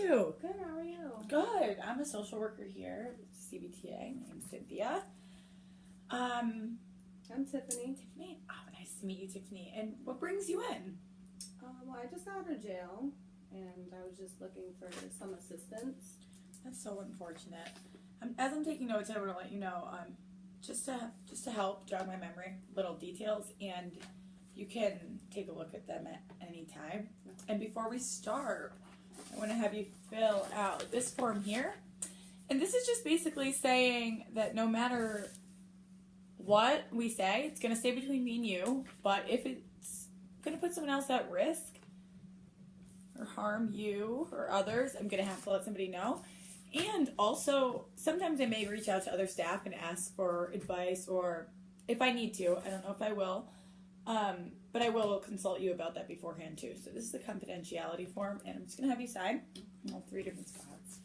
you? Good, how are you? Good. I'm a social worker here at CBTA. My name's Cynthia. I'm Tiffany. Tiffany. Oh, nice to meet you, Tiffany. And what brings you in? Well, I just got out of jail, and I was just looking for some assistance. That's so unfortunate. As I'm taking notes, I want to let you know, just to help jog my memory, little details, and you can take a look at them at any time. And before we start, I want to have you fill out this form here. And this is just basically saying that no matter what we say, it's going to stay between me and you, but if it's going to put someone else at risk or harm you or others, I'm going to have to let somebody know. And also, sometimes I may reach out to other staff and ask for advice, or if I need to, I don't know if I will, but I will consult you about that beforehand too. So this is the confidentiality form, and I'm just going to have you sign all 3 different spots.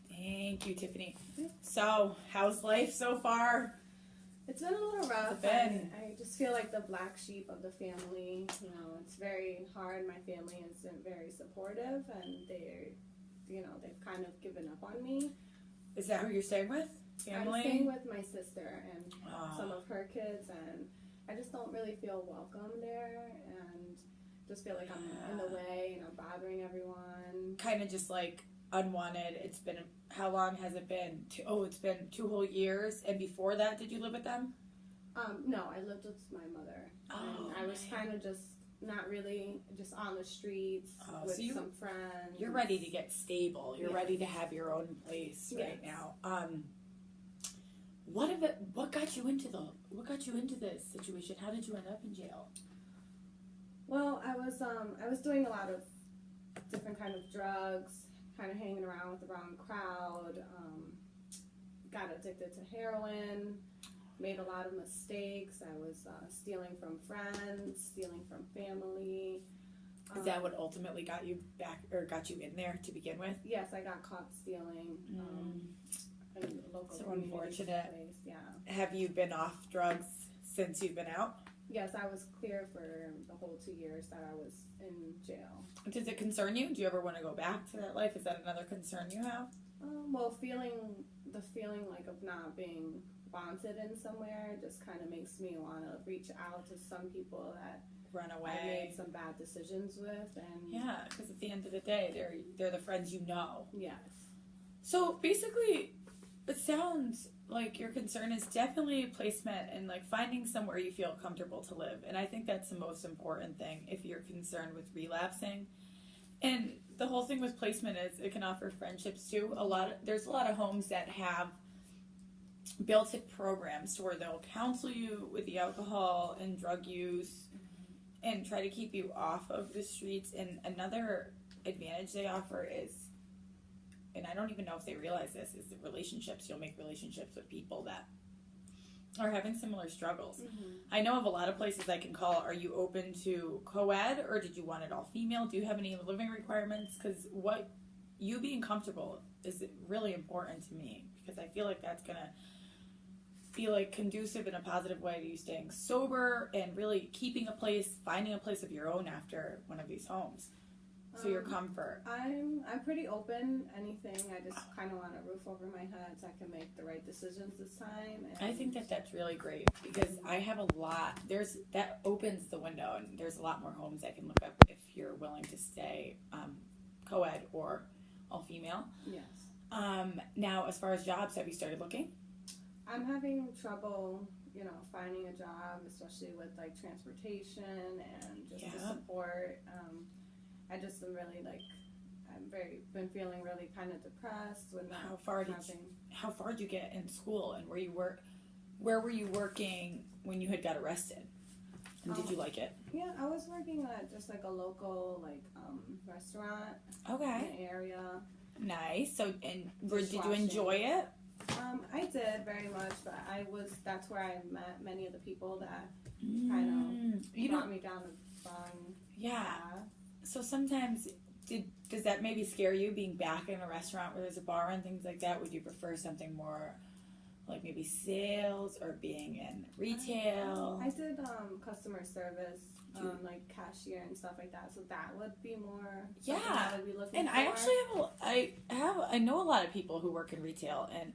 Thank you, Tiffany. So, how's life so far? It's been a little rough. It's been. I just feel like the black sheep of the family. You know, it's very hard. My family isn't very supportive, and they've kind of given up on me. Is that who you're staying with? Family? I'm staying with my sister and some of her kids, and I just don't really feel welcome there, and just feel like I'm in the way and I'm bothering everyone. Kind of just like unwanted. It's been, how long has it been? It's been 2 whole years. And before that, did you live with them? No, I lived with my mother. And I was kind of just not really just on the streets with some friends. You're ready to get stable. You're ready to have your own place right now. What got you into this situation? How did you end up in jail? Well, I was doing a lot of different kind of drugs, kind of hanging around with the wrong crowd, got addicted to heroin, made a lot of mistakes. I was stealing from friends, stealing from family. Is that what ultimately got you back, or got you in there to begin with? Yes, I got caught stealing in a local so community unfortunate. place. Yeah. Have you been off drugs since you've been out? Yes, I was clear for the whole 2 years that I was in jail. Does it concern you? Do you ever want to go back to that life? Is that another concern you have? Well, the feeling like of not being wanted in somewhere just kind of makes me want to reach out to some people that run away. I made some bad decisions with, and yeah, because at the end of the day, they're the friends you know. Yes. So basically, it sounds like your concern is definitely placement and like finding somewhere you feel comfortable to live, and I think that's the most important thing if you're concerned with relapsing. And the whole thing with placement is it can offer friendships too. There's a lot of homes that have built-in programs to where they'll counsel you with the alcohol and drug use and try to keep you off of the streets. And another advantage they offer is, and I don't even know if they realize this, is the relationships. You'll make relationships with people that are having similar struggles. Mm-hmm. I know of a lot of places I can call. Are you open to co-ed, or did you want it all female? Do you have any living requirements? Because you being comfortable is really important to me, because I feel like that's going to be like conducive in a positive way to you staying sober and really keeping a place, finding a place of your own after one of these homes. So your comfort. I'm pretty open. Anything. I just kind of want a roof over my head so I can make the right decisions this time. And I think that's really great, because I have a lot. That opens the window, and there's a lot more homes I can look up if you're willing to stay co-ed or all female. Yes. Now, as far as jobs, have you started looking? I'm having trouble, finding a job, especially with like transportation and just the support. I just am really been feeling really kind of depressed with not How far did you get in school, and where were you working when you had got arrested? And did you like it? Yeah, I was working at just like a local restaurant in the area. Nice. So, and did you enjoy it? I did very much, but that's where I met many of the people that kind of brought me down the wrong path. So sometimes, does that maybe scare you, being back in a restaurant where there's a bar and things like that? Would you prefer something more like maybe sales or being in retail? I did customer service, like cashier and stuff like that. So that would be more. something I would be looking And for. I actually I know a lot of people who work in retail, and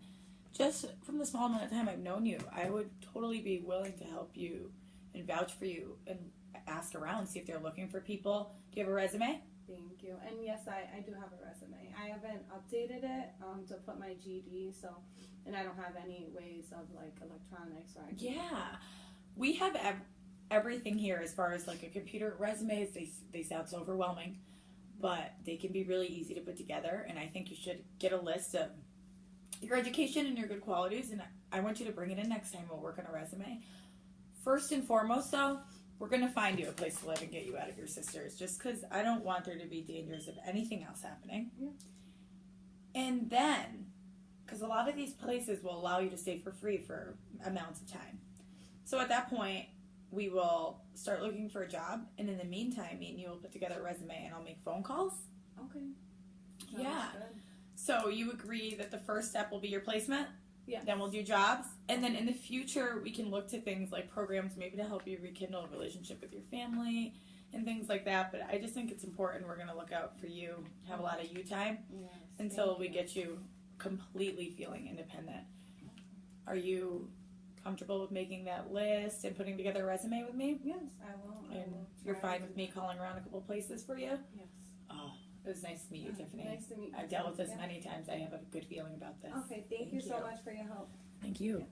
just from the small amount of time I've known you, I would totally be willing to help you and vouch for you and ask around, see if they're looking for people. Do you have a resume? Thank you. And yes, I do have a resume. I haven't updated it to put my GED, and I don't have any ways of like electronics or anything. Yeah, we have everything here as far as like a computer. Resumes, they sound so overwhelming, but they can be really easy to put together, and I think you should get a list of your education and your good qualities, and I want you to bring it in next time we'll work on a resume. First and foremost, though, we're going to find you a place to live and get you out of your sister's, just because I don't want there to be dangers of anything else happening. Yeah. And then, because a lot of these places will allow you to stay for free for amounts of time. So at that point, we will start looking for a job, and in the meantime, me and you will put together a resume, and I'll make phone calls. Okay. Yeah. Good. So you agree that the first step will be your placement? Yeah. Then we'll do jobs. And then in the future, we can look to things like programs maybe to help you rekindle a relationship with your family and things like that. But I just think it's important. We're going to look out for you, have a lot of you time Yes, until we get you completely feeling independent. Are you comfortable with making that list and putting together a resume with me? Yes, I will. And you're fine with me calling around a couple places for you? Yes. Oh, it was nice to meet you, Tiffany. Nice to meet you. I've dealt with this Yeah. many times. I have a good feeling about this. Okay, thank you so much for your help. Thank you.